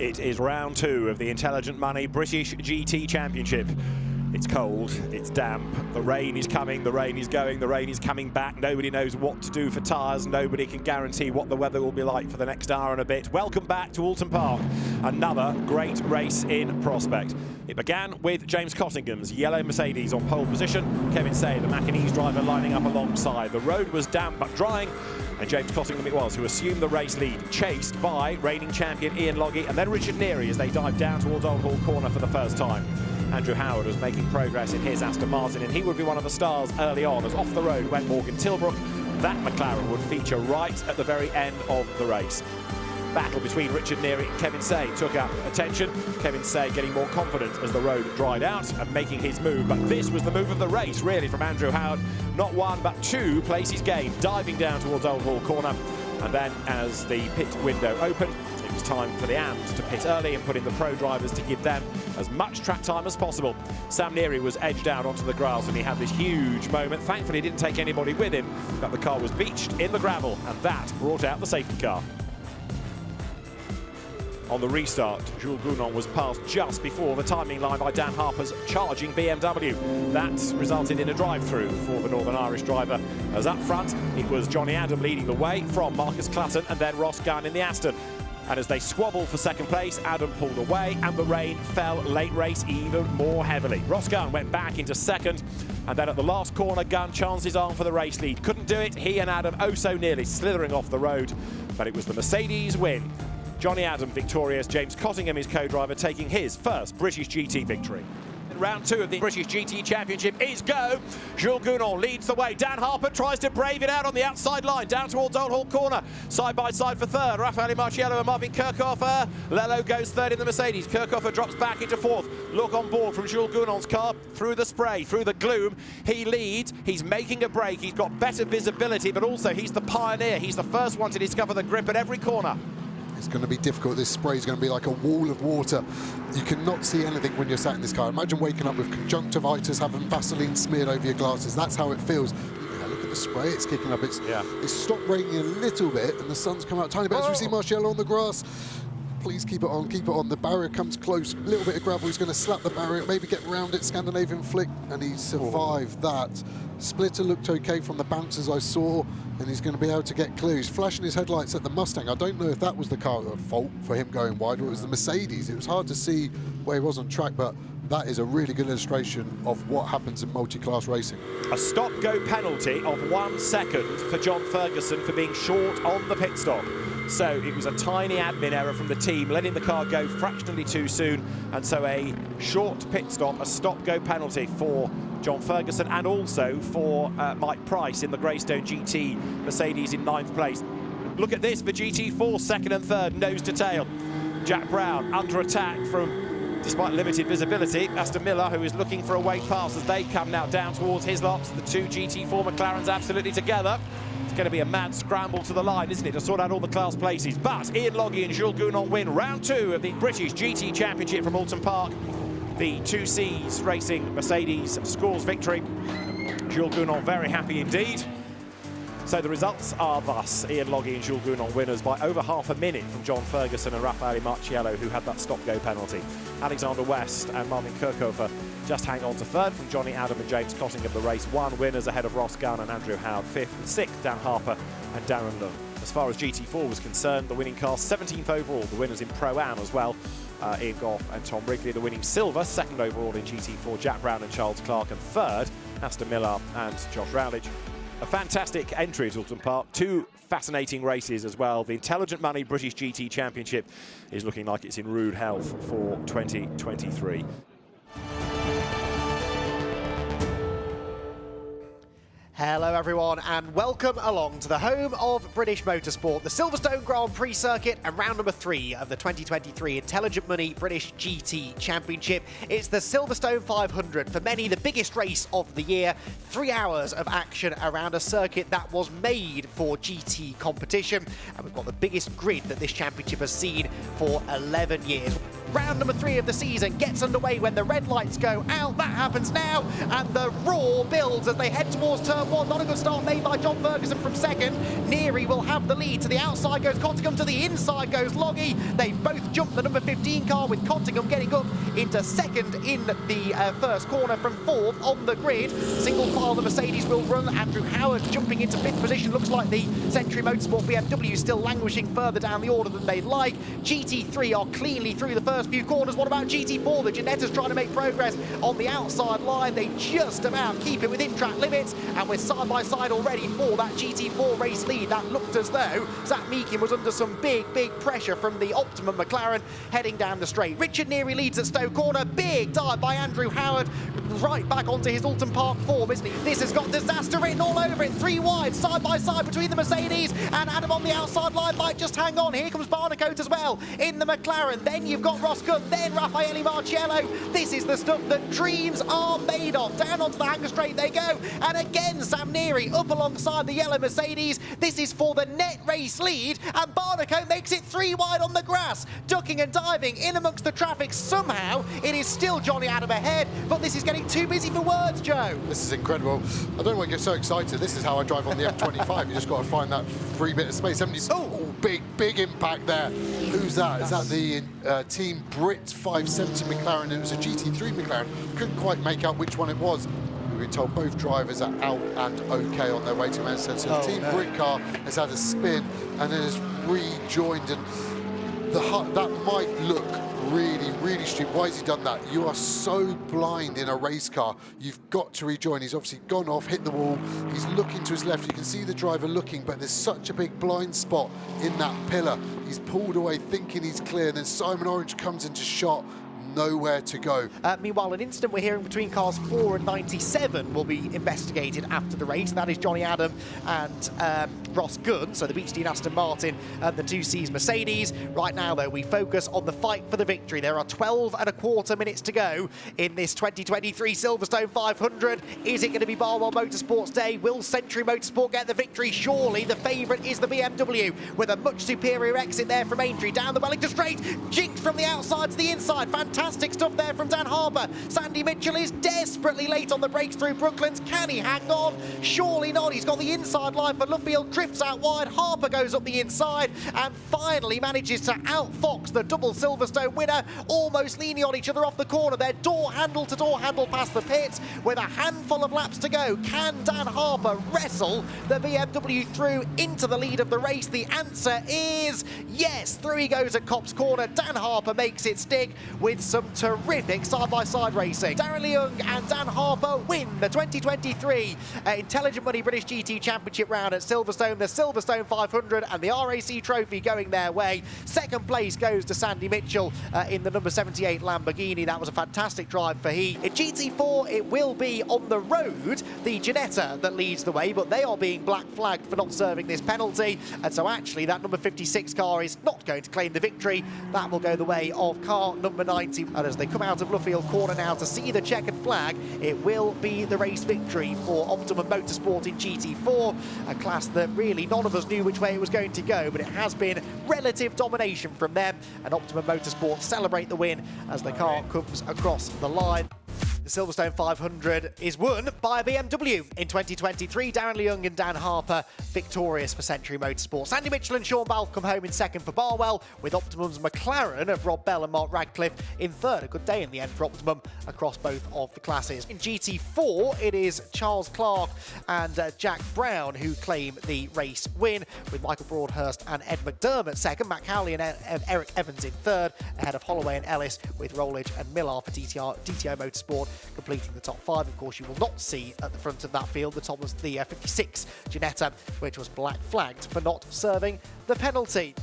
It is round 2 of the Intelligent Money British GT Championship. It's cold, it's damp, the rain is coming, the rain is going, the rain is coming back. Nobody knows what to do for tyres, nobody can guarantee what the weather will be like for the next hour and a bit. Welcome back to Alton Park, another great race in prospect. It began with James Cottingham's yellow Mercedes on pole position, Kevin Say, the Macanese driver, lining up alongside. The road was damp but drying, and James Cottingham it was who assumed the race lead, chased by reigning champion Ian Logie and then Richard Neary as they dived down towards Old Hall Corner for the first time. Andrew Howard was making progress in his Aston Martin, and he would be one of the stars early on as off the road went Morgan Tilbrook. That McLaren would feature right at the very end of the race. Battle between Richard Neary and Kevin Say took up attention. Kevin Say getting more confident as the road dried out and making his move. But this was the move of the race, really, from Andrew Howard. Not one, but two places gained, diving down towards Old Hall Corner. And then as the pit window opened, it was time for the AMs to pit early and put in the pro drivers to give them as much track time as possible. Sam Neary was edged out onto the grass and he had this huge moment. Thankfully, he didn't take anybody with him, but the car was beached in the gravel, and that brought out the safety car. On the restart, Jules Gounon was passed just before the timing line by Dan Harper's charging BMW. That resulted in a drive-through for the Northern Irish driver, as up front it was Johnny Adam leading the way from Marcus Clutton and then Ross Gunn in the Aston. And as they squabbled for second place, Adam pulled away and the rain fell late race even more heavily. Ross Gunn went back into second, and then at the last corner, Gunn chanced his arm for the race lead. Couldn't do it, he and Adam oh so nearly slithering off the road, but it was the Mercedes win. Johnny Adam victorious, James Cottingham his co-driver taking his first British GT victory. Round 2 of the British GT Championship is go. Jules Gounon leads the way. Dan Harper tries to brave it out on the outside line, down towards Old Hall Corner. Side by side for third, Raffaele Marciello and Marvin Kirchhofer. Lello goes third in the Mercedes. Kirchhofer drops back into fourth. Look on board from Jules Gounon's car, through the spray, through the gloom. He leads, he's making a break, he's got better visibility, but also he's the pioneer. He's the first one to discover the grip at every corner. It's going to be difficult. This spray is going to be like a wall of water. You cannot see anything when you're sat in this car. Imagine waking up with conjunctivitis, having Vaseline smeared over your glasses. That's how it feels. Yeah, look at the spray, it's kicking up. It's stopped raining a little bit and the sun's come out tiny bit. As we see Marciello on the grass. Please keep it on, keep it on. The barrier comes close, a little bit of gravel. He's going to slap the barrier, maybe get around it, Scandinavian flick, and he survived that. Splitter looked okay from the bounces I saw, and he's going to be able to get clear. He's flashing his headlights at the Mustang. I don't know if that was the car at fault for him going wide, or it was the Mercedes. It was hard to see where he was on track, but that is a really good illustration of what happens in multi-class racing. A stop-go penalty of 1 second for John Ferguson for being short on the pit stop. So it was a tiny admin error from the team, letting the car go fractionally too soon, and so a short pit stop, a stop-go penalty for John Ferguson and also for Mike Price in the Greystone GT Mercedes in 9th place. Look at this for GT4, second and third, nose to tail. Jack Brown under attack from, despite limited visibility, Aston Miller, who is looking for a weight pass as they come now down towards his lots. The two GT4 McLarens absolutely together. It's going to be a mad scramble to the line, isn't it, to sort out all the class places. But Ian Logie and Jules Gounon win round 2 of the British GT Championship from Alton Park. The 2Cs Racing Mercedes scores victory. Jules Gounon very happy indeed. So the results are thus: Ian Logie and Jules Gounon winners by over half a minute from John Ferguson and Raffaele Marciello, who had that stop-go penalty. Alexander West and Marvin Kirchhofer just hang on to third from Johnny Adam and James Cottingham. The race 1 winners ahead of Ross Gunn and Andrew Howard. 5th and 6th, Dan Harper and Darren Lund. As far as GT4 was concerned, the winning car 17th overall. The winners in Pro-Am as well. Ian Goff and Tom Wrigley, the winning silver, 2nd overall in GT4, Jack Brown and Charles Clark, and 3rd, Aston Miller and Josh Rowledge. A fantastic entry at Alton Park, 2 fascinating races as well. The Intelligent Money British GT Championship is looking like it's in rude health for 2023. Hello everyone and welcome along to the home of British Motorsport, the Silverstone Grand Prix circuit and round number 3 of the 2023 Intelligent Money British GT Championship. It's the Silverstone 500, for many the biggest race of the year. 3 hours of action around a circuit that was made for GT competition, and we've got the biggest grid that this championship has seen for 11 years. Round number 3 of the season gets underway when the red lights go out. That happens now, and the roar builds as they head towards turn 1. Not a good start made by John Ferguson from second. Neary will have the lead. To the outside goes Cottingham, to the inside goes Loggy. They both jump the number 15 car, with Cottingham getting up into second in the first corner from 4th on the grid. Single file the Mercedes will run. Andrew Howard jumping into 5th position. Looks like the Century Motorsport BMW is still languishing further down the order than they'd like. GT3 are cleanly through the first few corners. What about GT4? The Ginetta's trying to make progress on the outside line. They just about keep it within track limits, and we're side by side already for that GT4 race lead. That looked as though Zach Meekin was under some big pressure from the Optimum McLaren heading down the straight. Richard Neary leads at Stowe Corner. Big dive by Andrew Howard, right back onto his Alton Park form, isn't he? This has got disaster written all over it. 3 wide, side by side between the Mercedes, and Adam on the outside line might just hang on. Here comes Barnacote as well in the McLaren. Then you've got Ross Gunn, then Raffaele Marciello. This is the stuff that dreams are made of. Down onto the hanger straight they go, and again Sam Neary up alongside the yellow Mercedes. This is for the net race lead, and Barnacote makes it 3 wide on the grass, ducking and diving in amongst the traffic. Somehow it is still Johnny Adam ahead, but this is getting too busy for words, Joe. This is incredible. I don't know why you get so excited. This is how I drive on the M25. You just got to find that free bit of space. Oh, big impact there. Who's that? Is that the Team Brit 570 McLaren? It was a GT3 McLaren. Couldn't quite make out which one it was. We've been told both drivers are out and okay on their way to Manchester. So the Team Brit car has had a spin and then has rejoined, and that might look really stupid. Why has he done that? You are so blind in a race car. You've got to rejoin. He's obviously gone off, hit the wall. He's looking to his left. You can see the driver looking, but there's such a big blind spot in that pillar. He's pulled away thinking he's clear, and then Simon Orange comes into shot. Nowhere to go. Meanwhile, an incident we're hearing between cars 4 and 97 will be investigated after the race. That is Johnny Adam and Ross Gunn, so the Beech Dean Aston Martin and the 2Cs Mercedes. Right now, though, we focus on the fight for the victory. There are 12 1/4 minutes to go in this 2023 Silverstone 500. Is it going to be Barwell Motorsports Day? Will Century Motorsport get the victory? Surely the favourite is the BMW, with a much superior exit there from Aintree. Down the Wellington straight, jinked from the outside to the inside. Fantastic stuff there from Dan Harper. Sandy Mitchell is desperately late on the brakes through Brooklands. Can he hang on? Surely not. He's got the inside line for Luffield, drifts out wide. Harper goes up the inside and finally manages to outfox the double Silverstone winner, almost leaning on each other off the corner. They're door handle to door handle past the pits with a handful of laps to go. Can Dan Harper wrestle the BMW through into the lead of the race? The answer is yes. Through he goes at Copse Corner. Dan Harper makes it stick with some terrific side-by-side racing. Darren Leung and Dan Harper win the 2023 Intelligent Money British GT Championship round at Silverstone. The Silverstone 500 and the RAC Trophy going their way. Second place goes to Sandy Mitchell in the number 78 Lamborghini. That was a fantastic drive for he. In GT4, it will be on the road the Ginetta that leads the way, but they are being black flagged for not serving this penalty, and so actually that number 56 car is not going to claim the victory. That will go the way of car number 90. And as they come out of Luffield Corner now to see the checkered flag, it will be the race victory for Optimum Motorsport in GT4, a class that really none of us knew which way it was going to go, but it has been relative domination from them, and Optimum Motorsport celebrate the win as the car comes across the line. The Silverstone 500 is won by a BMW in 2023. Darren Leung and Dan Harper victorious for Century Motorsport. Sandy Mitchell and Sean Balfe come home in second for Barwell, with Optimum's McLaren of Rob Bell and Mark Radcliffe in third. A good day in the end for Optimum across both of the classes. In GT4, it is Charles Clark and Jack Brown who claim the race win, with Michael Broadhurst and Ed McDermott second, Matt Cowley and Eric Evans in third, ahead of Holloway and Ellis, with Rollage and Millar for DTO Motorsport completing the top 5. Of course, you will not see at the front of that field the 56 Ginetta, which was black flagged for not serving the penalty.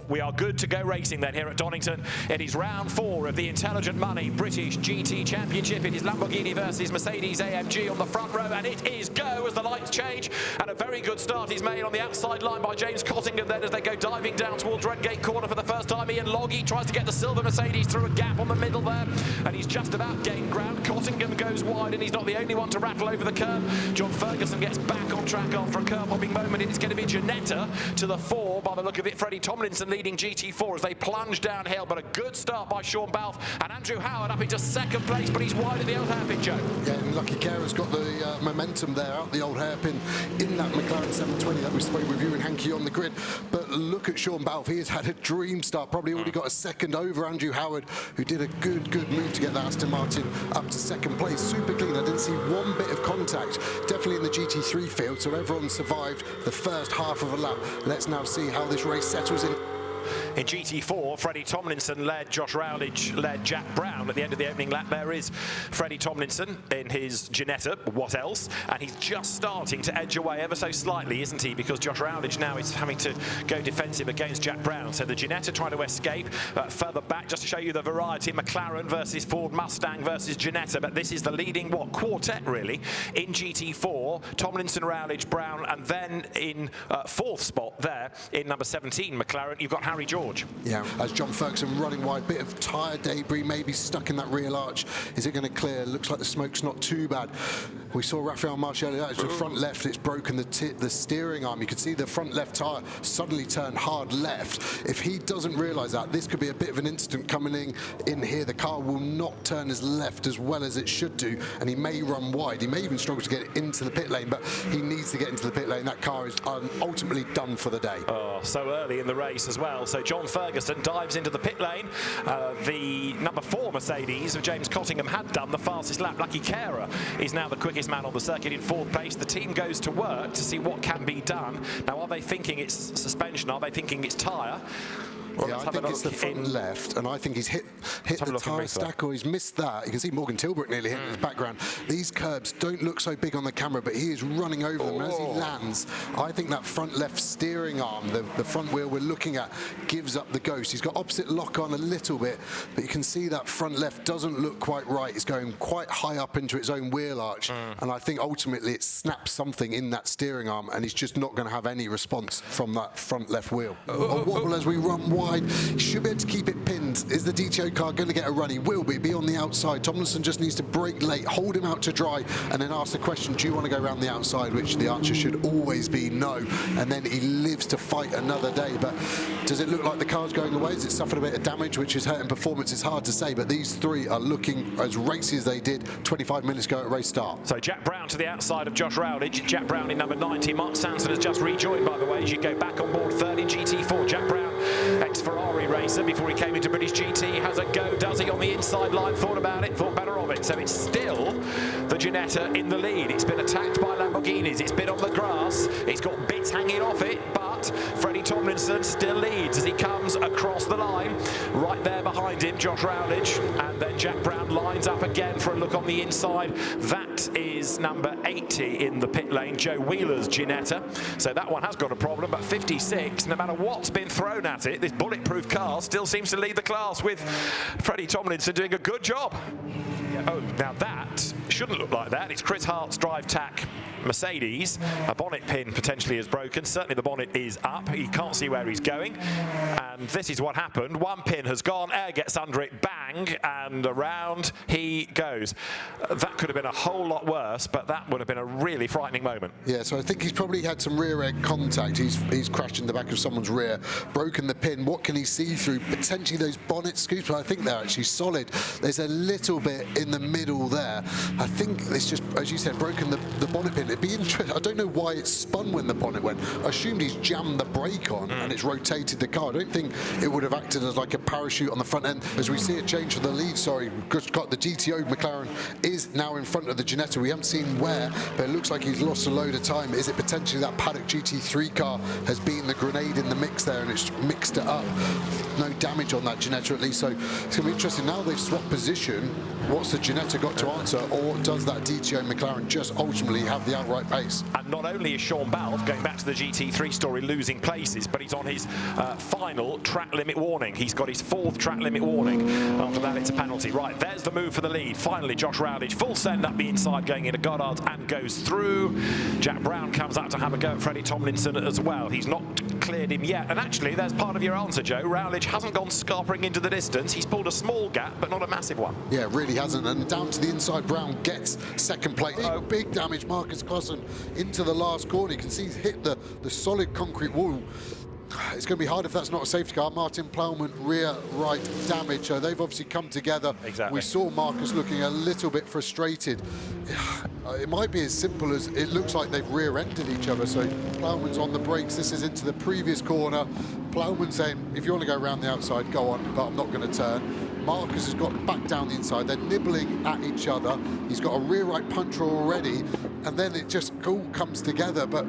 We are good to go racing then here at Donington. It is round 4 of the Intelligent Money British GT Championship. It is Lamborghini versus Mercedes AMG on the front row, and it is go as the lights change. And a very good start is made on the outside line by James Cottingham then as they go diving down towards Redgate Corner for the first time. Ian Loggy tries to get the silver Mercedes through a gap on the middle there, and he's just about gained ground. Cottingham goes wide, and he's not the only one to rattle over the curb. John Ferguson gets back on track after a curb-hopping moment, and it's going to be Ginetta to the 4 by the look of it. Freddie Tomlinson leading GT4 as they plunge downhill, but a good start by Sean Balfe, and Andrew Howard up into second place, but he's wide at the old hairpin, Joe. Yeah, and Lucky Carer's got the momentum there out the old hairpin in that McLaren 720 that we spoke with you and Hanky on the grid. But look at Sean Balfe, he has had a dream start, probably already got a second over Andrew Howard, who did a good move to get that Aston Martin up to second place. Super clean, I didn't see one bit of contact, definitely in the GT3 field, so everyone survived the first half of a lap. Let's now see how this race settles in. In GT4, Freddie Tomlinson led, Josh Rowledge led Jack Brown at the end of the opening lap. There is Freddie Tomlinson in his Ginetta, what else? And he's just starting to edge away ever so slightly, isn't he? Because Josh Rowledge now is having to go defensive against Jack Brown. So the Ginetta trying to escape further back, just to show you the variety. McLaren versus Ford Mustang versus Ginetta. But this is the leading, quartet really, in GT4. Tomlinson, Rowledge, Brown, and then in 4th spot there, in number 17, McLaren, you've got Harry George. Yeah, as John Ferguson running wide, bit of tyre debris maybe stuck in that rear arch. Is it going to clear? Looks like the smoke's not too bad. We saw Rafael Marchielli, that's the front left, it's broken the steering arm. You could see the front left tyre suddenly turn hard left. If he doesn't realise that, this could be a bit of an incident coming in here. The car will not turn his left as well as it should do, and he may run wide. He may even struggle to get into the pit lane, but he needs to get into the pit lane. That car is ultimately done for the day. Oh, so early in the race as well. So John Ferguson dives into the pit lane. The number 4 Mercedes of James Cottingham had done the fastest lap. Lucky Carer is now the quickest man on the circuit in 4th place. The team goes to work to see what can be done. Now, are they thinking it's suspension? Are they thinking it's tyre? Well, yeah, I think it's the front left, and I think he's hit the tyre stack, or he's missed that. You can see Morgan Tilbrook nearly hit in his background. These curbs don't look so big on the camera, but he is running over them. As he lands, I think that front left steering arm, the front wheel we're looking at, gives up the ghost. He's got opposite lock on a little bit, but you can see that front left doesn't look quite right. It's going quite high up into its own wheel arch, and I think ultimately it snaps something in that steering arm, and he's just not going to have any response from that front left wheel. A wobble as we run wide. Should be able to keep it pinned. Is the DTO car going to get a run? He will be on the outside. Tomlinson just needs to brake late, hold him out to dry, and then ask the question, do you want to go around the outside? Which the answer should always be no. And then he lives to fight another day. But does it look like the car's going away? Has it suffered a bit of damage, which is hurting performance? It's hard to say, but these three are looking as racy as they did 25 minutes ago at race start. So Jack Brown to the outside of Josh Rowledge. Jack Brown in number 90. Mark Sanson has just rejoined, by the way, as you go back on board 3rd in GT4. Jack Brown, ex-Ferrari racer before he came into British GT, has a go, does he, on the inside line, thought about it, thought better of it. So it's still the Ginetta in the lead. It's been attacked by Lamborghinis, it's been on the grass, it's got bits hanging off it, but Freddie Tomlinson still leads as he comes across the line. Right there behind him, Josh Rowledge, and then Jack Brown lines up again for a look on the inside. That is number 80 in the pit lane, Joe Wheeler's Ginetta. So that one has got a problem, but 56, no matter what's been thrown at it, this bulletproof car still seems to lead the class, with Freddie Tomlinson doing a good job. Oh, now that shouldn't look like that. It's Chris Hart's Drive Tack Mercedes. A bonnet pin potentially is broken. Certainly the bonnet is up. He can't see where he's going. And this is what happened. One pin has gone, air gets under it, bang, and around he goes. That could have been a whole lot worse, but that would have been a really frightening moment. Yeah, so I think he's probably had some rear end contact. He's crashed in the back of someone's rear, broken the pin. What can he see through? Potentially those bonnet scoops, but I think they're actually solid. There's a little bit in the middle there. I think it's just, as you said, broken the bonnet pin. It'd be interesting. I don't know why it spun when the bonnet went. I assumed he's jammed the brake on and it's rotated the car. I don't think it would have acted as like a parachute on the front end. As we see it change for the lead, we've just got the GTO McLaren is now in front of the Ginetta. We haven't seen where, but it looks like he's lost a load of time. Is it potentially that Paddock GT3 car has been the grenade in the mix there and it's mixed it up? No damage on that Ginetta at least, so it's going to be interesting. Now they've swapped position. What's the so Ginetta got to answer, or does that DTO McLaren just ultimately have the outright pace? And not only is Sean Balfe, going back to the GT3 story, losing places, but he's on his final track limit warning. He's got his 4th track limit warning. After that, it's a penalty. Right, there's the move for the lead. Finally, Josh Rowledge, full send up the inside, going into Goddard and goes through. Jack Brown comes out to have a go at Freddie Tomlinson as well. He's not cleared him yet. And actually, there's part of your answer, Joe. Rowledge hasn't gone scarpering into the distance. He's pulled a small gap, but not a massive one. Yeah, really hasn't. And down to the inside, Brown gets second place. Big damage, Marcus Clausen into the last corner. You can see he's hit the solid concrete wall. It's going to be hard if that's not a safety car. Martin Plowman, rear right damage. So they've obviously come together. Exactly. We saw Marcus looking a little bit frustrated. It might be as simple as it looks like they've rear-ended each other. So Plowman's on the brakes. This is into the previous corner. Plowman saying, if you want to go around the outside, go on, but I'm not going to turn. Marcus has got back down the inside. They're nibbling at each other. He's got a rear right puncher already, and then it just all comes together. But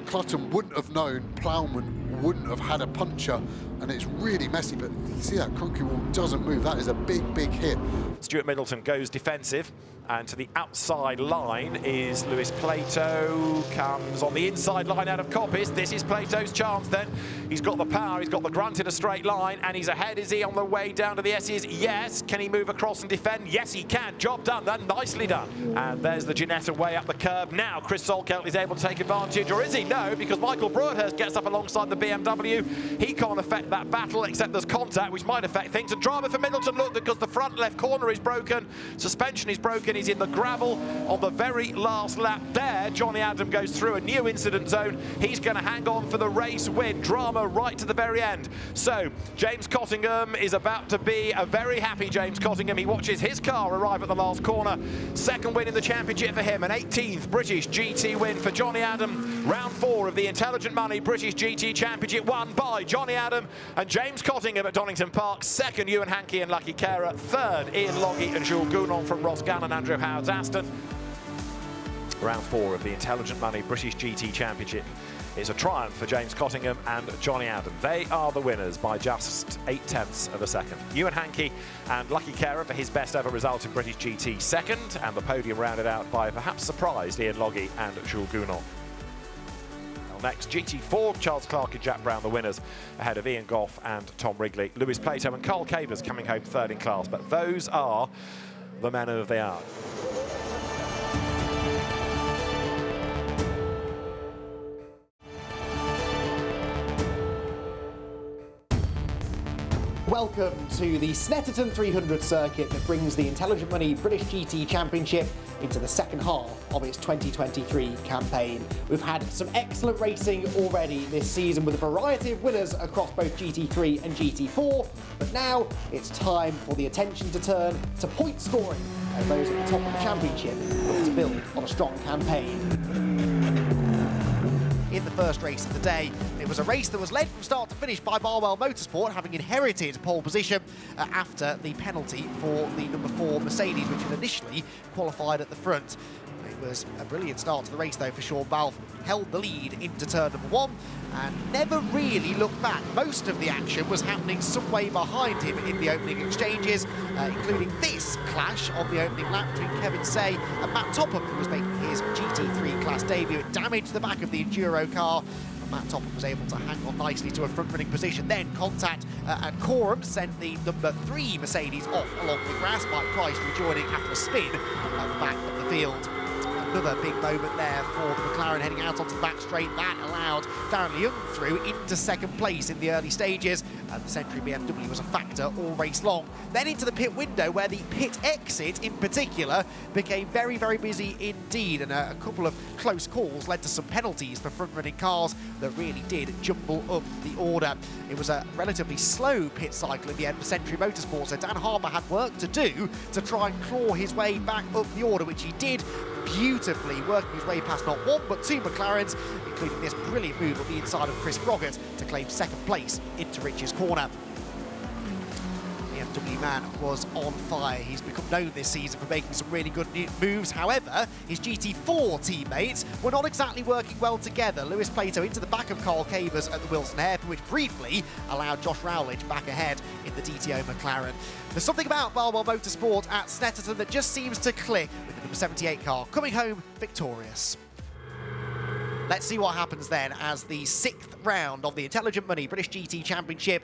Clutton wouldn't have known, Plowman wouldn't have had a puncher, and it's really messy. But you see that concrete wall doesn't move. That is a big, big hit. Stuart Middleton goes defensive, and to the outside line is Lewis Plato. Comes on the inside line out of Coppice. This is Plato's chance then. He's got the power, he's got the grunt in a straight line, and he's ahead. Is he on the way down to the S's? Yes. Can he move across and defend? Yes, he can. Job done then, nicely done. And there's the Ginetta way up the curb. Now Chris Solkelt is able to take advantage, or is he? No, because Michael Broadhurst gets up alongside the BMW. He can't affect that battle, except there's contact, which might affect things. And drama for Middleton, look, because the front left corner is broken, suspension is broken, he's in the gravel on the very last lap there. Johnny Adam goes through a new incident zone. He's going to hang on for the race win. Drama right to the very end. So James Cottingham is about to be a very happy James Cottingham. He watches his car arrive at the last corner. Second win in the championship for him, an 18th British GT win for Johnny Adam. Round 4 of the Intelligent Money British GT Championship won by Johnny Adam and James Cottingham at Donington Park. Second, Ewan Hankey and Lucky Kera. Third, Ian Logie and Jules Gounon from Ross Gann and Andrew Howard's Aston. Round 4 of the Intelligent Money British GT Championship is a triumph for James Cottingham and Johnny Adam. They are the winners by just 0.8 of a second. Ewan Hankey and Lucky Kera for his best ever result in British GT second, and the podium rounded out by perhaps surprised Ian Logie and Jules Gounon. Next, GT4, Charles Clark and Jack Brown, the winners, ahead of Ian Goff and Tom Wrigley. Lewis Plato and Carl Cavers coming home third in class, but those are the men of the hour. Welcome to the Snetterton 300 circuit that brings the Intelligent Money British GT Championship into the second half of its 2023 campaign. We've had some excellent racing already this season with a variety of winners across both GT3 and GT4, but now it's time for the attention to turn to point scoring as those at the top of the championship look to build on a strong campaign. In the first race of the day, it was a race that was led from start to finish by Barwell Motorsport, having inherited pole position after the penalty for the number 4 Mercedes, which had initially qualified at the front. It was a brilliant start to the race though for Sean Balfe, held the lead into turn number 1 and never really looked back. Most of the action was happening some way behind him in the opening exchanges, including this clash on the opening lap between Kevin Say and Matt Topham, who was making his GT3 class debut. It damaged the back of the Enduro car. Matt Topham was able to hang on nicely to a front-running position. Then contact and Coram sent the number 3 Mercedes off along the grass. Mike Price rejoining after a spin at the back of the field. Another big moment there for the McLaren heading out onto the back straight. That allowed Darren Leung through into second place in the early stages, and the Century BMW was a factor all race long. Then into the pit window, where the pit exit in particular became very, very busy indeed, and a couple of close calls led to some penalties for front-running cars that really did jumble up the order. It was a relatively slow pit cycle in the end for Century Motorsports, so Dan Harper had work to do to try and claw his way back up the order, which he did beautifully, working his way past not 1 but 2 McLarens, including this brilliant move on the inside of Chris Froggatt to claim second place into Rich's corner. BMW man was on fire. He's become known this season for making some really good moves. However, his GT4 teammates were not exactly working well together. Lewis Plato into the back of Carl Cavers at the Wilson hairpin, which briefly allowed Josh Rowledge back ahead in the DTO McLaren. There's something about Barwell Motorsport at Snetterton that just seems to click with the number 78 car coming home victorious. Let's see what happens then as the 6th round of the Intelligent Money British GT Championship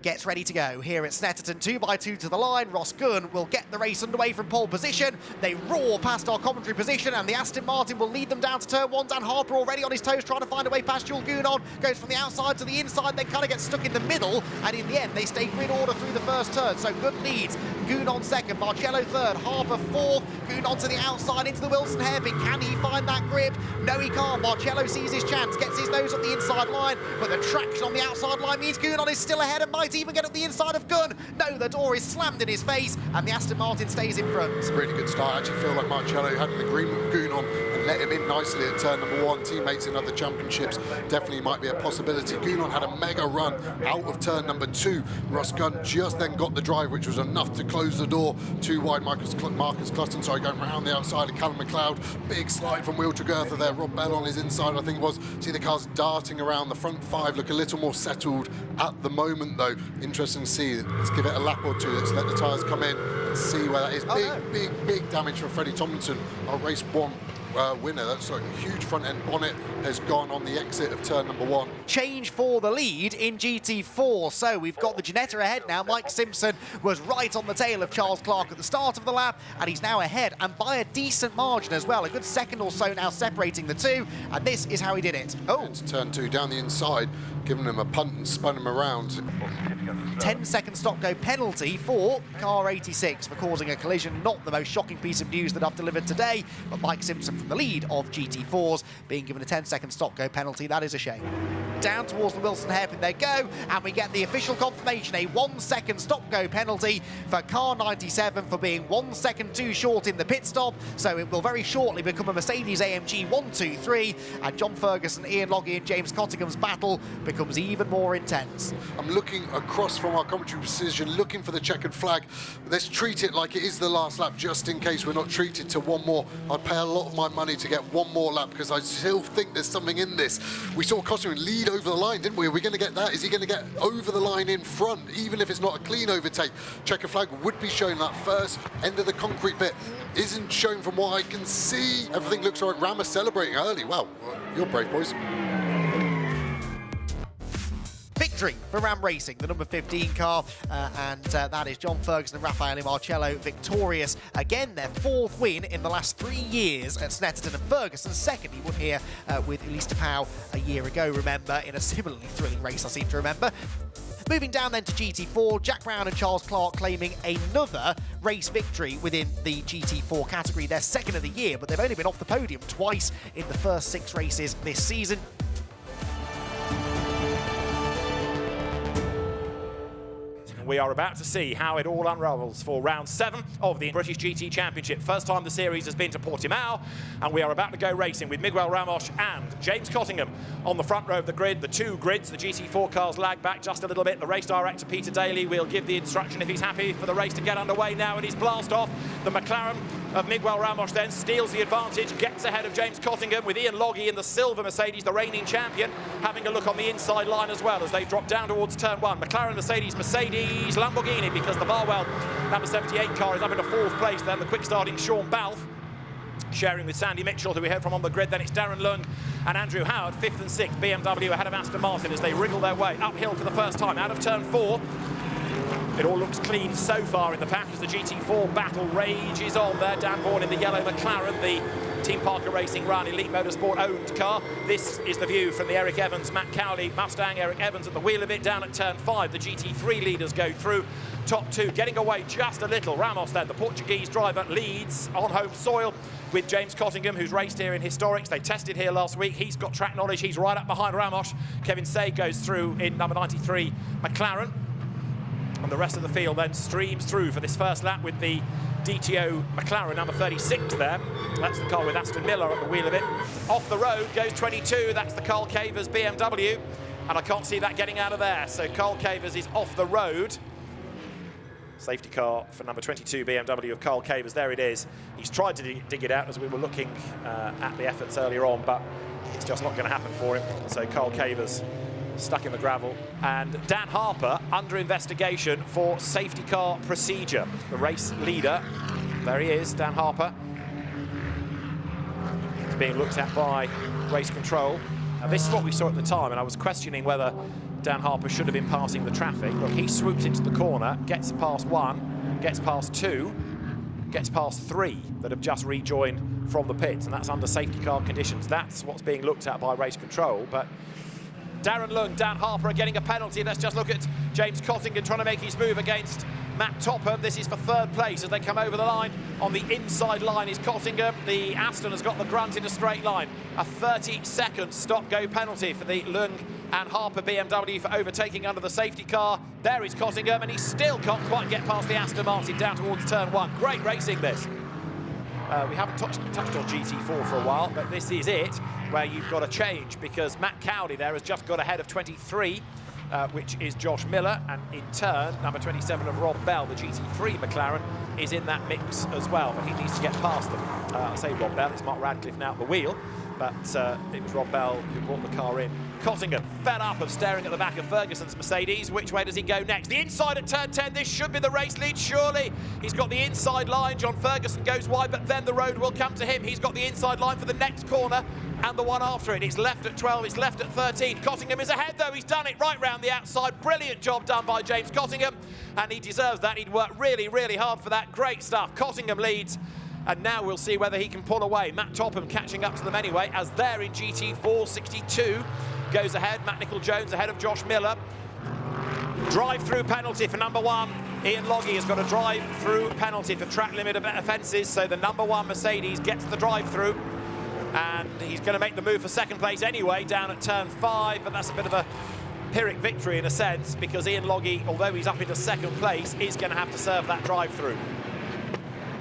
gets ready to go. Here at Snetterton, 2x2 to the line. Ross Gunn will get the race underway from pole position. They roar past our commentary position, and the Aston Martin will lead them down to turn 1. Dan Harper already on his toes, trying to find a way past Jules Gounon. Goes from the outside to the inside, then kind of gets stuck in the middle, and in the end, they stay grid order through the first turn. So Gunn leads, Gounon second, Marcello third, Harper fourth, Gounon to the outside into the Wilson hairpin. Can he find that grip? No, he can't. Marcello sees his chance, gets his nose up the inside line, but the traction on the outside line means Gounon is still ahead and might even get up the inside of Gunn. No, the door is slammed in his face, and the Aston Martin stays in front. Really good start. I actually feel like Marcello had an agreement with Gounon and let him in nicely at turn number 1. Teammates in other championships definitely might be a possibility. Gounon had a mega run out of turn number 2. Ross Gunn just then got the drive, which was enough to close the door. Too wide, Marcus Clutton, going around the outside of Callum McLeod. Big slide from Will Tregertha there. Rob Bell on his inside, I think it was. See the cars darting around. The front 5 look a little more settled at the moment, though. Interesting to see. Let's give it a lap or two. Let's let the tyres come in and see where that is. Big damage for Freddie Tomlinson, our race 1 winner. That's like a huge front end bonnet has gone on the exit of turn number 1. Change for the lead in GT4. So we've got the Ginetta ahead now. Mike Simpson was right on the tail of Charles Clark at the start of the lap, and he's now ahead, and by a decent margin as well. A good second or so now separating the two, and this is how he did it. Oh, it's turn 2 down the inside, giving him a punt and spun him around. 10-second stop-go penalty for car 86 for causing a collision. Not the most shocking piece of news that I've delivered today, but Mike Simpson from the lead of GT4s being given a 10-second stop-go penalty. That is a shame. Down towards the Wilson hairpin they go, and we get the official confirmation, a 1-second stop-go penalty for car 97 for being 1 second too short in the pit stop. So it will very shortly become a Mercedes AMG 1-2-3, and John Ferguson, Ian Logie and James Cottingham's battle becomes even more intense. I'm looking across from our commentary position, looking for the checkered flag. Let's treat it like it is the last lap, just in case we're not treated to one more. I'd pay a lot of my money to get one more lap, because I still think there's something in this. We saw Cottingham lead over the line, didn't we? Are we going to get that? Is he going to get over the line in front, even if it's not a clean overtake? Checker flag would be shown. That first end of the concrete bit isn't shown from what I can see. Everything looks all right. Ramos celebrating early. Wow, you're brave, boys. Victory for Ram Racing, the number 15 car, and that is John Ferguson and Raffaele Marcello victorious. Again, their 4th win in the last 3 years at Snetterton, and Ferguson's second. He won here with Elise de Pauw a year ago, remember, in a similarly thrilling race, I seem to remember. Moving down then to GT4, Jack Brown and Charles Clark claiming another race victory within the GT4 category. They're second of the year, but they've only been off the podium twice in the first 6 races this season. We are about to see how it all unravels for round 7 of the British GT Championship. First time the series has been to Portimao, and we are about to go racing with Miguel Ramos and James Cottingham on the front row of the grid. The 2 grids, the GT4 cars lag back just a little bit. The race director, Peter Daly, will give the instruction if he's happy for the race to get underway now, and he's blast off. The McLaren of Miguel Ramos then steals the advantage, gets ahead of James Cottingham, with Ian Logie in the silver Mercedes, the reigning champion, having a look on the inside line as well as they drop down towards turn 1. McLaren, Mercedes, Lamborghini, because the Barwell number 78 car is up in a 4th place. Then the quick starting Sean Balfe sharing with Sandy Mitchell, who we heard from on the grid. Then it's Darren Lung and Andrew Howard, 5th and 6th. BMW ahead of Aston Martin as they wriggle their way uphill for the first time out of turn 4. It all looks clean so far in the pack as the GT4 battle rages on there. Dan Vaughan in the yellow McLaren, the Team Parker Racing Run Elite Motorsport owned car. This is the view from the Eric Evans, Matt Cowley Mustang. Eric Evans at the wheel of it. Down at turn 5, the GT3 leaders go through. Top 2 getting away just a little. Ramos then, the Portuguese driver, leads on home soil with James Cottingham, who's raced here in Historics. They tested here last week. He's got track knowledge. He's right up behind Ramos. Kevin Say goes through in number 93 McLaren. And the rest of the field then streams through for this first lap with the DTO McLaren, number 36 there. That's the car with Aston Miller at the wheel of it. Off the road goes 22. That's the Carl Cavers BMW. And I can't see that getting out of there. So Carl Cavers is off the road. Safety car for number 22 BMW of Carl Cavers. There it is. He's tried to dig it out as we were looking at the efforts earlier on, but it's just not going to happen for him. So Carl Cavers stuck in the gravel. And Dan Harper under investigation for safety car procedure. The race leader, there he is, Dan Harper. He's being looked at by race control. Now, this is what we saw at the time, and I was questioning whether Dan Harper should have been passing the traffic. Look, he swoops into the corner, gets past one, gets past two, gets past three that have just rejoined from the pits, and that's under safety car conditions. That's what's being looked at by race control. But Darren Lung, Dan Harper are getting a penalty. Let's just look at James Cottingham trying to make his move against Matt Topham. This is for third place as they come over the line. On the inside line is Cottingham. The Aston has got the grunt in a straight line. A 30-second stop-go penalty for the Lung and Harper BMW for overtaking under the safety car. There is Cottingham, and he still can't quite get past the Aston Martin down towards turn one. Great racing, this. We haven't touched on GT4 for a while, but this is it, where you've got a change, because Matt Cowley there has just got ahead of 23, which is Josh Miller, and in turn, number 27 of Rob Bell, the GT3 McLaren, is in that mix as well, but he needs to get past them. I say Rob Bell, it's Mark Radcliffe now at the wheel, but it was Rob Bell who brought the car in. Cottingham fed up of staring at the back of Ferguson's Mercedes. Which way does he go next? The inside at turn 10. This should be the race lead, surely. He's got the inside line. John Ferguson goes wide, but then the road will come to him. He's got the inside line for the next corner and the one after it. It's left at 12, it's left at 13. Cottingham is ahead, though. He's done it right round the outside. Brilliant job done by James Cottingham, and he deserves that. He'd worked really, really hard for that. Great stuff. Cottingham leads. And now we'll see whether he can pull away. Matt Topham catching up to them anyway, as they're in GT4. 62 goes ahead. Matt Nicol-Jones ahead of Josh Miller. Drive-through penalty for number one. Ian Logie has got a drive-through penalty for track limit offences, so the number one Mercedes gets the drive-through. And he's going to make the move for second place anyway, down at turn 5, but that's a bit of a Pyrrhic victory in a sense, because Ian Logie, although he's up into second place, is going to have to serve that drive-through.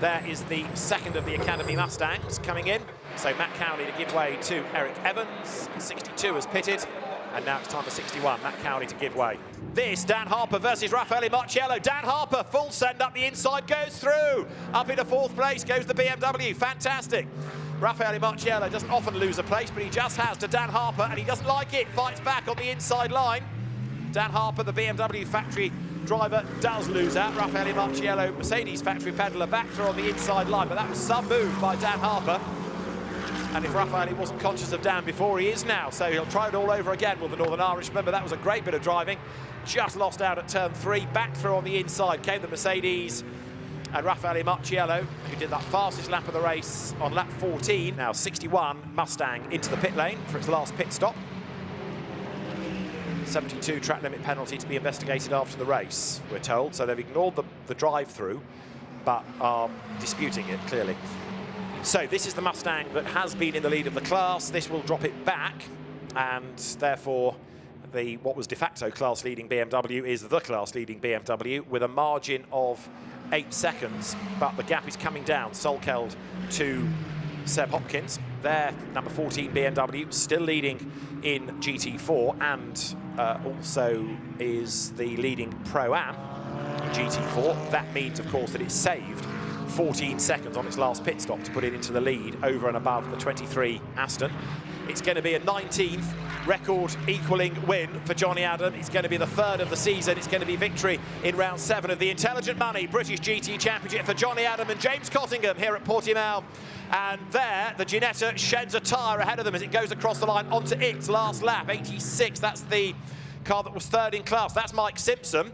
There is the second of the Academy Mustangs coming in. So Matt Cowley to give way to Eric Evans. 62 has pitted. And now it's time for 61. Matt Cowley to give way. This, Dan Harper versus Raffaele Marciello. Dan Harper, full send up the inside, goes through. Up into fourth place goes the BMW. Fantastic. Raffaele Marciello doesn't often lose a place, but he just has to Dan Harper, and he doesn't like it. Fights back on the inside line. Dan Harper, the BMW factory driver, does lose out. Raffaele Marciello, Mercedes factory peddler, back through on the inside line, but that was some move by Dan Harper. And if Raffaele wasn't conscious of Dan before, he is now, so he'll try it all over again with the Northern Irishman, but that was a great bit of driving. Just lost out at turn 3, back through on the inside came the Mercedes, and Raffaele Marciello, who did that fastest lap of the race on lap 14. Now 61 Mustang into the pit lane for its last pit stop. 72 track limit penalty to be investigated after the race, we're told. So they've ignored the drive-through, but are disputing it, clearly. So this is the Mustang that has been in the lead of the class. This will drop it back, and therefore what was de facto class-leading BMW is the class-leading BMW with a margin of 8 seconds, but the gap is coming down. Solkeld to Seb Hopkins. Their number 14 BMW still leading in GT4, and also is the leading Pro-Am in GT4. That means, of course, that it's saved 14 seconds on its last pit stop to put it into the lead over and above the 23 Aston. It's going to be a 19th record equaling win for Johnny Adam. It's going to be the 3rd of the season. It's going to be victory in round 7 of the Intelligent Money British GT Championship for Johnny Adam and James Cottingham here at Portimao. And there, the Ginetta sheds a tyre ahead of them as it goes across the line onto its last lap. 86, that's the car that was 3rd in class. That's Mike Simpson,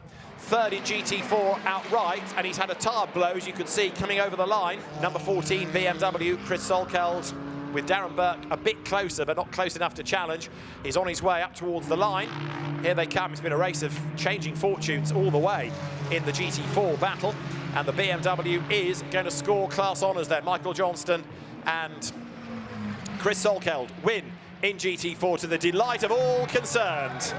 3rd in GT4 outright, and he's had a tyre blow, as you can see, coming over the line. Number 14 BMW, Chris Solkeld, with Darren Burke a bit closer, but not close enough to challenge. He's on his way up towards the line. Here they come. It's been a race of changing fortunes all the way in the GT4 battle, and the BMW is going to score class honours there. Michael Johnston and Chris Solkeld win in GT4 to the delight of all concerned.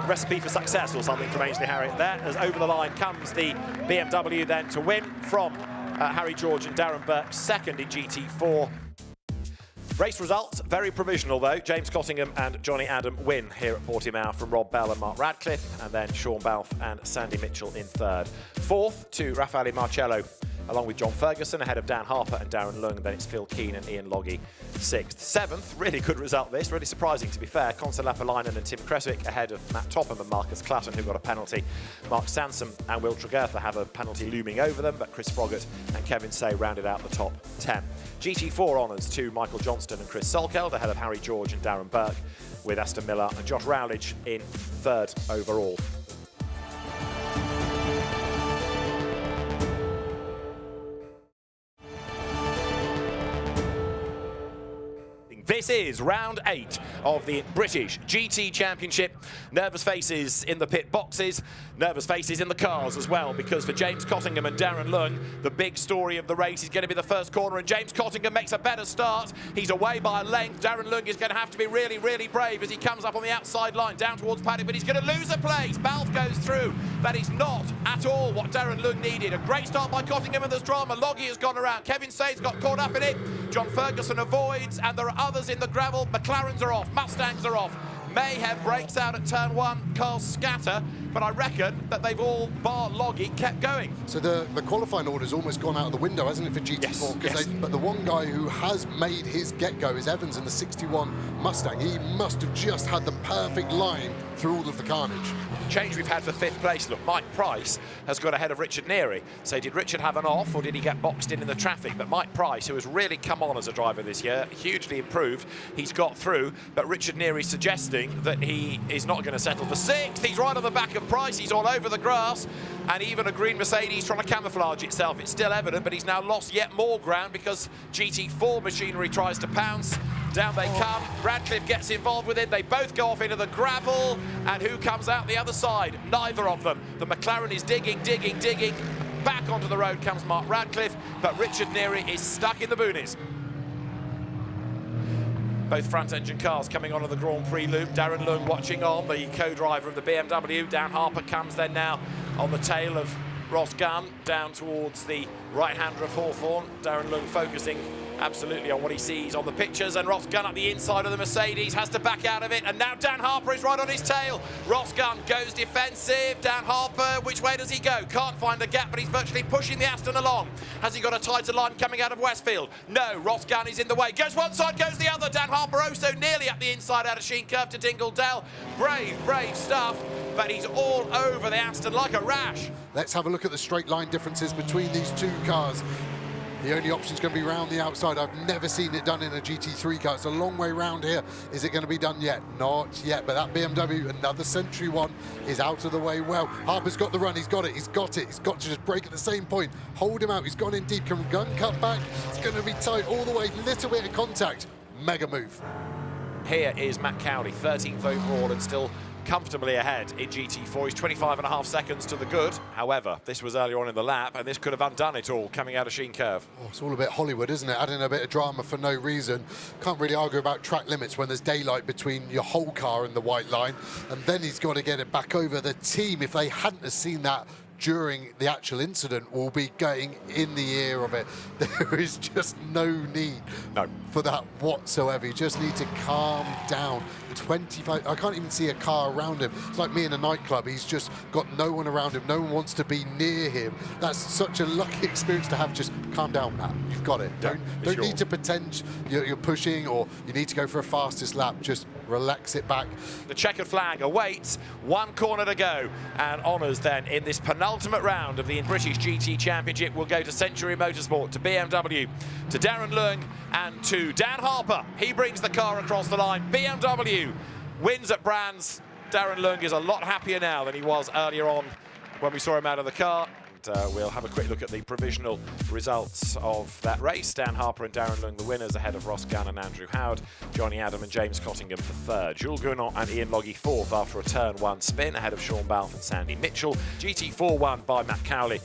Recipe for success or something from Ainsley Harriott there, as over the line comes the BMW then to win from Harry George and Darren Burke, 2nd in GT4. Race results, very provisional though. James Cottingham and Johnny Adam win here at Portimao from Rob Bell and Mark Radcliffe, and then Sean Balfe and Sandy Mitchell in third. Fourth to Raffaele Marcello, along with John Ferguson, ahead of Dan Harper and Darren Lung. Then it's Phil Keane and Ian Loggie sixth. Seventh, really good result this, really surprising to be fair. Constance Lapalainen and Tim Creswick ahead of Matt Topham and Marcus Clutton, who got a penalty. Mark Sansom and Will Tregertha have a penalty looming over them, but Chris Froggatt and Kevin Say rounded out the top 10. GT4 honours to Michael Johnston and Chris Solkeld, ahead of Harry George and Darren Burke, with Aston Miller and Josh Rowledge in third overall. This is round 8 of the British GT Championship. Nervous faces in the pit boxes, nervous faces in the cars as well, because for James Cottingham and Darren Lung, the big story of the race is going to be the first corner, and James Cottingham makes a better start. He's away by a length. Darren Lung is going to have to be really, really brave as he comes up on the outside line down towards paddock, but he's going to lose a place. Balfe goes through. That is not at all what Darren Lung needed. A great start by Cottingham, and there's drama. Loggie has gone around. Kevin Say's got caught up in it. John Ferguson avoids, and there are others in the gravel. McLarens are off, Mustangs are off. Mayhem breaks out at turn 1, cars scatter, but I reckon that they've all, bar Loggie, kept going. So the qualifying order's almost gone out of the window, hasn't it, for GT4? Yes. But the one guy who has made his get-go is Evans in the 61 Mustang. He must have just had the perfect line through all of the carnage. Change we've had for 5th place. Look, Mike Price has got ahead of Richard Neary. So did Richard have an off, or did he get boxed in the traffic? But Mike Price, who has really come on as a driver this year, hugely improved, he's got through. But Richard Neary suggesting that he is not going to settle for 6th. He's right on the back of Price. He's all over the grass. And even a green Mercedes trying to camouflage itself. It's still evident, but he's now lost yet more ground because GT4 machinery tries to pounce. Down they come. Radcliffe gets involved with it. They both go off into the gravel. And who comes out the other side? Neither of them. The McLaren is digging. Back onto the road comes Mark Radcliffe, but Richard Neary is stuck in the boonies. Both front-engine cars coming onto the Grand Prix loop. Darren Lung watching on, the co-driver of the BMW. Dan Harper comes then now on the tail of Ross Gunn, down towards the right-hander of Hawthorne. Darren Lung focusing absolutely on what he sees on the pictures, and Ross Gunn up the inside of the Mercedes, has to back out of it, and now Dan Harper is right on his tail. Ross Gunn goes defensive. Dan Harper, which way does he go? Can't find the gap, but he's virtually pushing the Aston along. Has he got a tighter line coming out of Westfield? No, Ross Gunn is in the way. Goes one side, goes the other. Dan Harper oh so nearly up the inside out of Sheen Curve to Dingle Dell. Brave stuff, but he's all over the Aston like a rash. Let's have a look at the straight line differences between these two cars. The only option is going to be round the outside. I've never seen it done in a GT3 car. It's a long way round here. Is it going to be done yet? Not yet, but that BMW, another Century one, is out of the way well. Harper's got the run. He's got it. He's got to just brake at the same point. Hold him out. He's gone in deep. Can Gunn cut back? It's going to be tight all the way. Little bit of contact. Mega move. Here is Matt Cowley, 13th overall and still comfortably ahead in GT4. He's 25.5 seconds to the good. However, this was earlier on in the lap, and this could have undone it all coming out of Sheen Curve. Oh, it's all a bit Hollywood, isn't it? Adding a bit of drama for no reason. Can't really argue about track limits when there's daylight between your whole car and the white line. And then he's got to get it back over. The team, if they hadn't have seen that during the actual incident, will be going in the ear of it. There is just no need for that whatsoever. You just need to calm down. 25, I can't even see a car around him. It's like me in a nightclub. He's just got no one around him. No one wants to be near him. That's such a lucky experience to have. Just calm down, Matt. You've got it. Don't need to pretend you're pushing or you need to go for a fastest lap. Just relax it back. The checkered flag awaits. One corner to go. And honours then in this penultimate round of the British GT Championship will go to Century Motorsport, to BMW, to Darren Lung and to Dan Harper. He brings the car across the line. BMW wins at Brands. Darren Lung is a lot happier now than he was earlier on when we saw him out of the car. And we'll have a quick look at the provisional results of that race. Dan Harper and Darren Lung, the winners, ahead of Ross Gunn and Andrew Howard. Johnny Adam and James Cottingham for third. Jules Gounod and Ian Loggie fourth after a turn 1 spin, ahead of Sean Balfe and Sandy Mitchell. GT4 won by Matt Cowley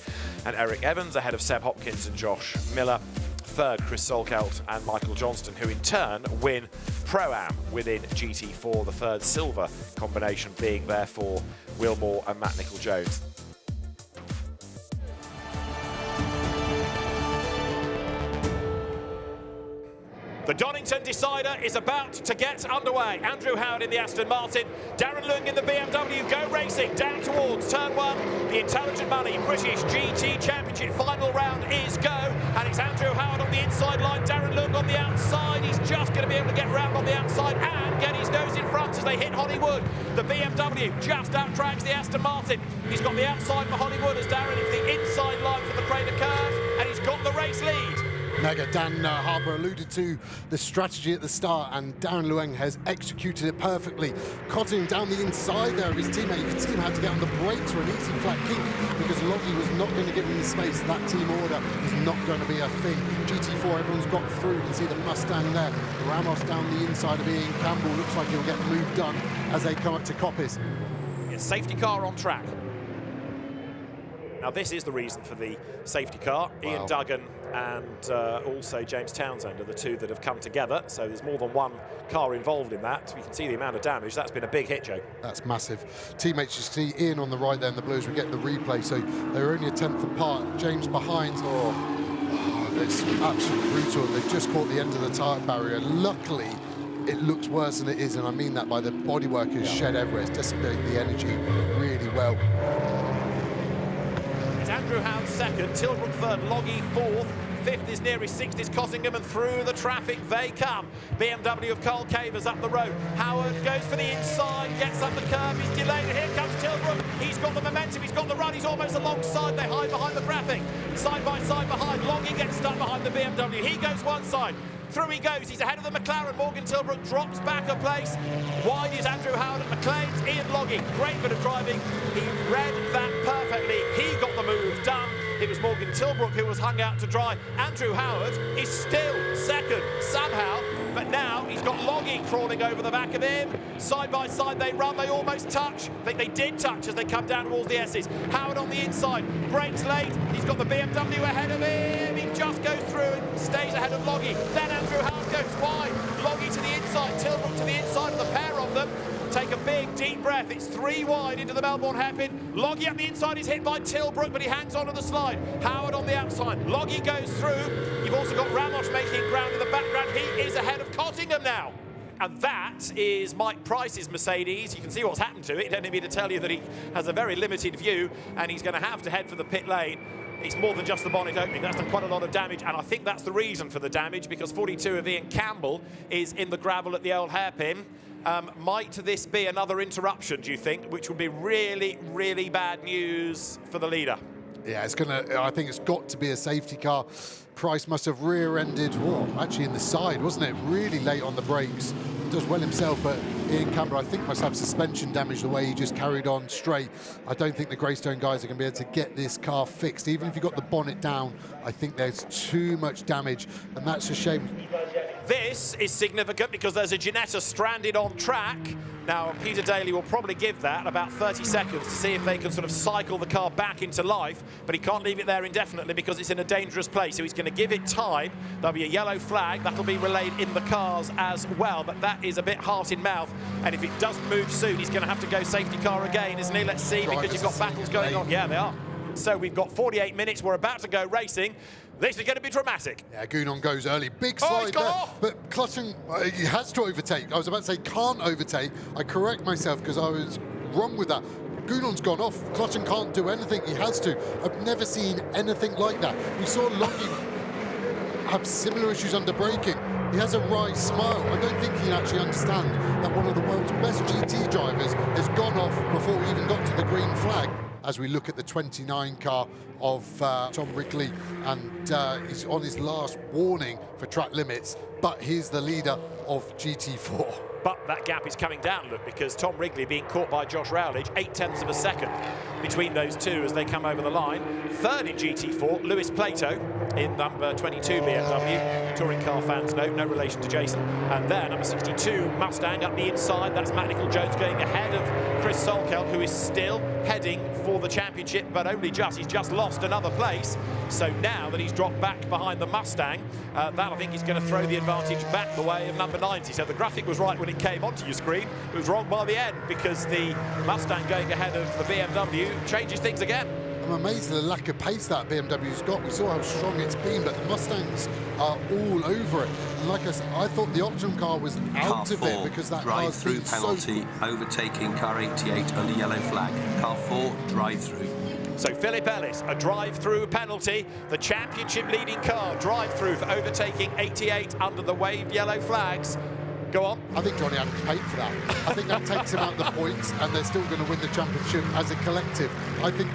and Eric Evans, ahead of Seb Hopkins and Josh Miller. Third, Chris Solkeld and Michael Johnston, who in turn win Pro-Am within GT4, the third silver combination being there for Will Moore and Matt Nicol-Jones. The Donington decider is about to get underway. Andrew Howard in the Aston Martin, Darren Leung in the BMW Go Racing, down towards turn one. The Intelligent Money British GT Championship final round is go, and it's Andrew Howard on the inside line, Darren Leung on the outside. He's just going to be able to get round on the outside and get his nose in front as they hit Hollywood. The BMW just outdrags the Aston Martin. He's got the outside for Hollywood as Darren is the inside line for the Crater Curve, and he's got the race lead. Mega. Dan Harbour alluded to the strategy at the start, and Darren Leung has executed it perfectly. Cotting down the inside there of his teammate. You can see him had to get on the brakes for an easy flat kick because Loggy was not going to give him the space. That team order is not going to be a thing. GT4, everyone's got through. You can see the Mustang there. Ramos down the inside of Ian Campbell. Looks like he'll get the move done as they come up to Coppice. Yeah, safety car on track. Now this is the reason for the safety car. Wow. Ian Duggan and also James Townsend are the two that have come together. So there's more than one car involved in that. So you can see the amount of damage. That's been a big hit, Joe. That's massive. Teammates, you see Ian on the right there in the blues. We get the replay. So they're only a tenth apart. James behind. Oh, it's absolutely brutal. They've just caught the end of the tyre barrier. Luckily, it looks worse than it is, and I mean that by the bodywork is shed everywhere. It's dissipating the energy really well. Andrew Howard second, Tilbrook third, Loggy fourth, fifth is nearest, sixth is Cossingham, and through the traffic they come. BMW of Carl Cavers up the road. Howard goes for the inside, gets up the curve, he's delayed, and here comes Tilbrook. He's got the momentum, he's got the run, he's almost alongside, they hide behind the graphic. Side by side behind, Loggy gets stuck behind the BMW, he goes one side. Through he goes, he's ahead of the McLaren. Morgan Tilbrook drops back a place. Wide is Andrew Howard at McLean's. Ian Loggy, great bit of driving. He read that perfectly. He got the move done. It was Morgan Tilbrook who was hung out to dry. Andrew Howard is still second somehow, but now he's got Loggy crawling over the back of him. Side by side they run, they almost touch. I think they did touch as they come down towards the S's. Howard on the inside, brakes late. He's got the BMW ahead of him. He just goes through and stays ahead of Loggy. Then Andrew Howard goes wide. Loggy to the inside, Tilbrook to the inside of the pair of them. Take a big, deep breath. It's three wide into the Melbourne hairpin. Loggy up the inside is hit by Tilbrook, but he hangs on to the slide. Howard on the outside. Loggy goes through. You've also got Ramos making ground in the background. He is ahead of Cottingham now. And that is Mike Price's Mercedes. You can see what's happened to it. Don't need me to tell you that he has a very limited view, and he's going to have to head for the pit lane. It's more than just the bonnet opening. That's done quite a lot of damage, and I think that's the reason for the damage, because 42 of Ian Campbell is in the gravel at the old hairpin. Might this be another interruption, do you think, which would be really, really bad news for the leader? Yeah, I think it's got to be a safety car. Price must have rear-ended, actually in the side, wasn't it? Really late on the brakes. Does well himself, but Ian Campbell, I think, must have suspension damage the way he just carried on straight. I don't think the Greystone guys are going to be able to get this car fixed. Even if you got the bonnet down, I think there's too much damage, and that's a shame. This is significant because there's a Ginetta stranded on track. Now, Peter Daly will probably give that about 30 seconds to see if they can sort of cycle the car back into life, but he can't leave it there indefinitely because it's in a dangerous place. So he's going to give it time. There'll be a yellow flag. That'll be relayed in the cars as well, but that is a bit heart in mouth. And if it doesn't move soon, he's going to have to go safety car again, isn't he? Let's see, because you've got battles going on. Yeah, they are. So we've got 48 minutes. We're about to go racing. This is going to be dramatic. Yeah, Gounon goes early. Big slide there. Off. But Clutton, he has to overtake. I was about to say can't overtake. I correct myself because I was wrong with that. Gounon's gone off. Clutton can't do anything. He has to. I've never seen anything like that. We saw Loggy have similar issues under braking. He has a wry smile. I don't think he actually understands that one of the world's best GT drivers has gone off before we even got to the green flag. As we look at the 29 car of Tom Wrigley, and he's on his last warning for track limits, but he's the leader of GT4. But that gap is coming down, look, because Tom Wrigley being caught by Josh Rowledge, 0.8 of a second between those two as they come over the line. Third in GT4, Lewis Plato in number 22 BMW. Touring car fans know, no relation to Jason. And there, number 62 Mustang up the inside. That's Matt Nicol-Jones going ahead of Chris Solkeld, who is still heading for the championship, but only just. He's just lost another place. So now that he's dropped back behind the Mustang, that I think is going to throw the advantage back the way of number 90. So the graphic was right when it came onto your screen. It was wrong by the end because the Mustang going ahead of the BMW changes things again. I'm amazed at the lack of pace that BMW's got. We saw how strong it's been, but the Mustangs are all over it. And like I said, I thought the Optimum car was out of it because that car's drive-through been penalty, so... overtaking car 88 under yellow flag. Car 4, drive-through. So Philip Ellis, a drive-through penalty. The championship leading car, drive-through for overtaking 88 under the waved yellow flags. Go on. I think Johnny Adams paid for that. I think that takes him out the points, and they're still going to win the championship as a collective. I think...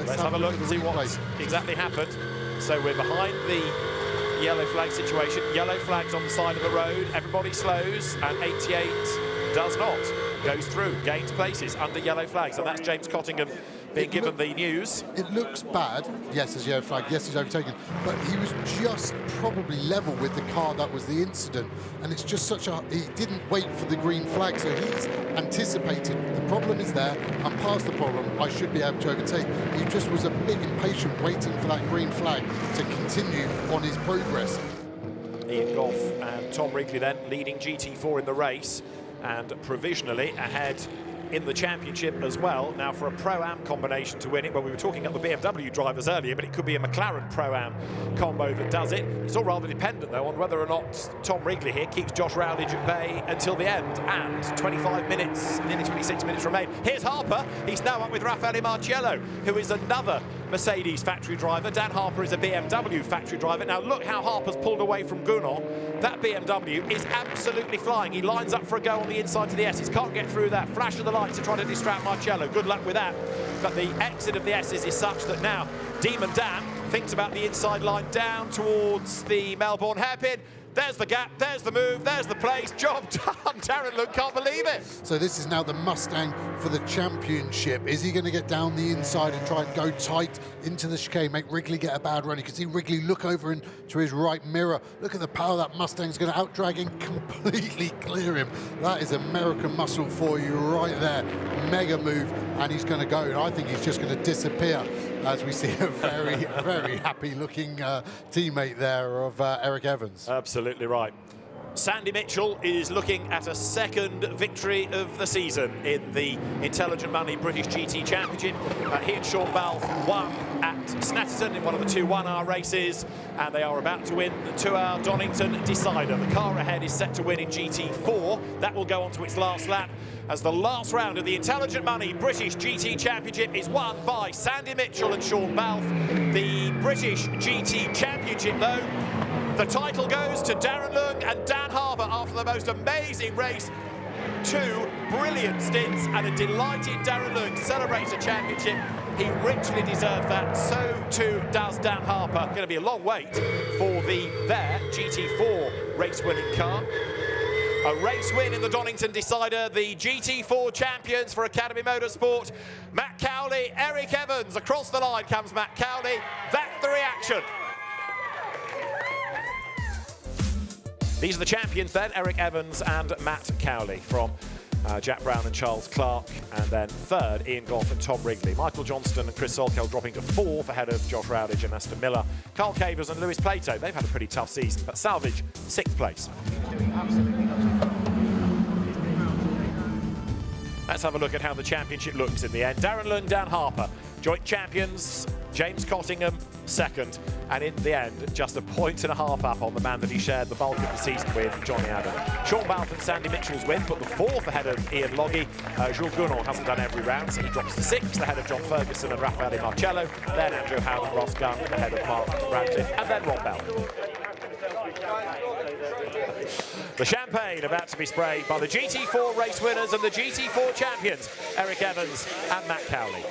Let's have a look and see what exactly happened. So we're behind the yellow flag situation. Yellow flags on the side of the road. Everybody slows, and 88 does not. Goes through, gains places under yellow flags, and that's James Cottingham being given the news. It looks bad. Yes, there's yellow flag. Yes, he's overtaken. But he was just probably level with the car that was the incident. And it's just such a... He didn't wait for the green flag, so he's anticipated. The problem is there. I'm past the problem. I should be able to overtake. He just was a bit impatient waiting for that green flag to continue on his progress. Ian Goff and Tom Wrigley then leading GT4 in the race, and provisionally ahead in the championship as well. Now for a Pro-Am combination to win it, well, we were talking about the BMW drivers earlier, but it could be a McLaren Pro-Am combo that does it. It's all rather dependent though on whether or not Tom Wrigley here keeps Josh Rowledge at bay until the end, and 25 minutes, nearly 26 minutes remain. Here's Harper. He's now up with Raffaele Marciello, who is another Mercedes factory driver. Dan Harper is a BMW factory driver. Now look how Harper's pulled away from Gounod. That BMW is absolutely flying. He lines up for a go on the inside to the S's. Can't get through that. Flash of the lights to try to distract Marciello. Good luck with that. But the exit of the S's is such that now Demon Dan thinks about the inside line down towards the Melbourne hairpin. There's the gap, there's the move, there's the place. Job done. Darren Look can't believe it. So this is now the Mustang for the championship. Is he going to get down the inside and try and go tight into the chicane, make Wrigley get a bad run? You can see Wrigley look over into his right mirror. Look at the power that Mustang's going to outdrag and completely clear him. That is American muscle for you right there. Mega move, and he's going to go. And I think he's just going to disappear as we see a very, very happy-looking teammate there of Eric Evans. Absolutely right. Sandy Mitchell is looking at a second victory of the season in the Intelligent Money British GT Championship. He and Sean Balfe won at Snetterton in one of the two 1-hour races, and they are about to win the 2-hour Donington decider. The car ahead is set to win in GT4. That will go on to its last lap, as the last round of the Intelligent Money British GT Championship is won by Sandy Mitchell and Sean Balfe. The British GT Championship, though, the title goes to Darren Look and Dan Harper after the most amazing race. Two brilliant stints, and a delighted Darren Look celebrates a championship. He richly deserved that. So too does Dan Harper. Going to be a long wait for their GT4 race-winning car. A race win in the Donington decider. The GT4 champions for Academy Motorsport. Matt Cowley, Eric Evans. Across the line comes Matt Cowley. That's the reaction. These are the champions then, Eric Evans and Matt Cowley from Jack Brown and Charles Clark, and then third, Ian Goff and Tom Wrigley. Michael Johnston and Chris Solkel dropping to fourth ahead of Josh Rowledge and Aston Miller. Carl Cavers and Lewis Plato, they've had a pretty tough season, but salvage sixth place. Let's have a look at how the championship looks in the end. Darren Lund, Dan Harper, joint champions. James Cottingham, second. And in the end, just a point and a half up on the man that he shared the bulk of the season with, Johnny Adam. Sean Balfe and Sandy Mitchell's win put the fourth ahead of Ian Loggie. Jules Gounod hasn't done every round, so he drops to sixth ahead of John Ferguson and Raffaele Marciello. Then Andrew Howe and Ross Gunn ahead of Mark Radcliffe, and then Rob Bell. The champagne about to be sprayed by the GT4 race winners and the GT4 champions, Eric Evans and Matt Cowley.